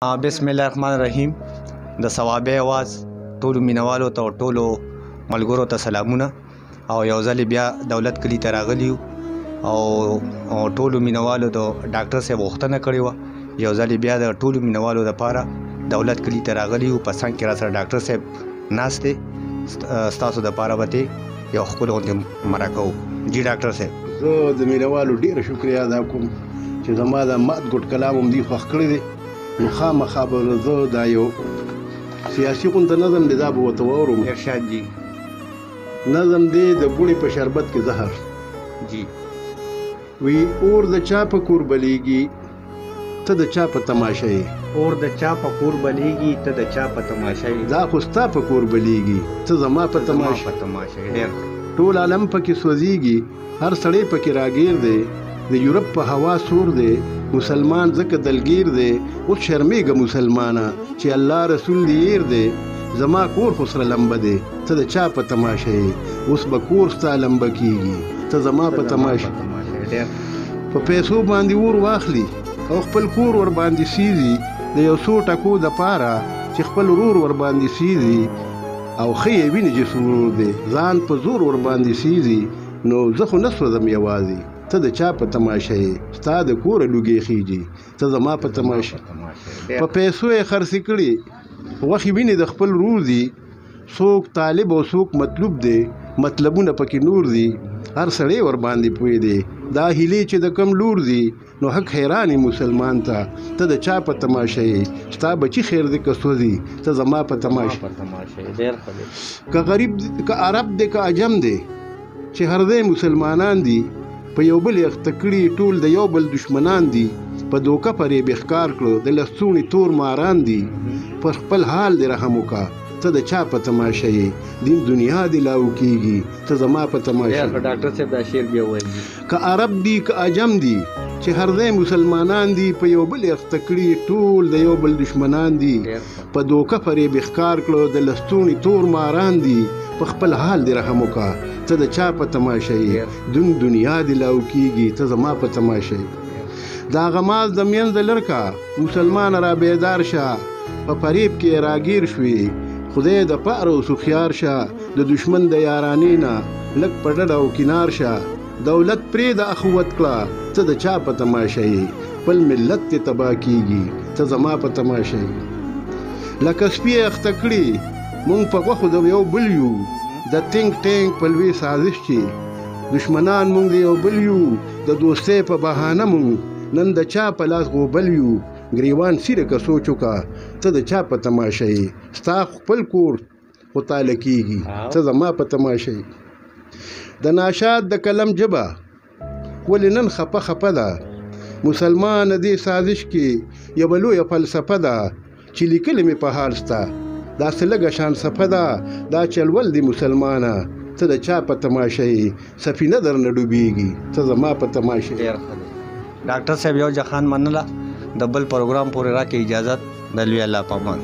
बिस्मिल्लाहिर्रहमानिर्रहीम। د ثواب आवाज ټولو مینوالو ته او ټولو ملګرو ته سلامونه او یو ځل بیا دولت کلی ته راغلی یو او ټولو مینوالو د ډاکټر صاحب غوښتنه کړې وه یو ځل بیا د ټولو مینوالو لپاره دولت کلی ته راغلی یو. په څنګ کې را سره ډاکټر صاحب ناست دی، ستاسو دپاره به ترې یو ښکلې غوندې مرکه کوو. جی ډاکټر صاحب، زه د مینوالو ډېره شکریه ادا کوم چې زما د مات ګوټ کلام هم دوی خوښ کړی دی. نو خامخا به زه دا یو سیاسي غونډه نظم دی دا به ورته واورم. ارشاد جی. نظم دی د بوړي په شربت کې زهر جی. وی اور د چا په کور بلیږي ته د چا په تماشه یې، اور د چا په کور بلیږي ته د چا په تماشه یې، دا خو ستا په کور بلیږي ته زما په تماشه. ټول عالم پکې سوځېږي، هر سړی پکې راګیر دی، د یورپ په هوا سور دی، مسلمان ځکه دلګیر دی. اوس شرمېږه مسلمانه چې الله رسول دی هیر دی، زما کور خو سره لمبه دی ته د چا په تماشه یې، اوس به کور ستا لمبه کېږي ته زما په تماشه. په پیسو باندې اور واخلي او خپل کور ور باندې سیزي، د یو څو ټکو دپاره چې خپل ورور ور باندې سیزي او ښه یې ویني چې سرور دی، ځان په زور ور باندې سیزي. نو زه خو نه سوځم یوازې ته د چا په تماشه یې، ستا د کوره لوګې خیږي ته زما په تماشه. په پیسو یې خرڅې کړي غوښې ویني د خپل ورور دي، څوک طالب او څوک مطلوب دی، مطلبونه پکې نور دي، هر سړی ور باندې پوه دی، دا هیلې چې د کم لور دي. نو حق حیرانې مسلمان ته ته د چا په تماشه یې، ستا بچي خیر دی که سوځي ته زما په تماشه. که غریب که عرب دی که عجم دی چې هر ځای مسلمانان دي، په یو بل اخته کړي ټول د یو بل دشمنان دي، په دوکه پرې بېښکار کړو د لستوڼي تور ماران دي، پر خپل حال دې رحم وکړه ته د چا په تماشه یې، دین دنیا دې لاو کېږي ته زما په تماشه. ډاکټر صاحب دا شعر بیا وایي. که عرب دي که عجم دي چې هر ځای مسلمانان دي، په یو بل اخته کړي ټول د یو بل دشمنان دي، په دوکه پرې بېښکار کړو د لستوڼي تور ماران دي، په خپل حال دې رحم وکړه ته د چا په تماشه یې، دین دنیا دې لاو کېږي ته زما په تماشه یې. دا غماز د مینځه لړکه مسلمان را بیدار شه، په فریب کې راګیر شوي، خدای د پاره اوس هوښیار شه، د دشمن د یارانې نه لږ په ډډه او کنار شه، دولت پرې د اخوت کړه ته د چا په تماشه یې، خپل ملت دې تباه کېږي ته زما په تماشه یې. لکه سپي اخته کړي مونږ په غوښو د یو بل یو، د تینګ ټینګ په لوی سازش کې دشمنان مونږ د یو بل یو، د دوستۍ په بهانه مونږ نن د چا په لاس غوبل یو، ګریوان سیره که سوچ وکړه ته د چا په تماشه یې، ستا خپل کور خو تاله کېږي ته زما په تماشه یې. د ناشاد د کلم ژبه ولې نن خپه خپه ده، مسلمان دې سازش کې یوه لویه فلسفه ده چې لیکلې مې په حال ستا، داسې لږه شان صفه ده دا چلول دی مسلمانه ته د چا په تماشه یې، سفینه درنه ډوبېږي ته زما په تماشه یې. ډاکټر صاحب یو جهان منله، د بل پروګرام پورې راکې اجازت د لوی الله په امان.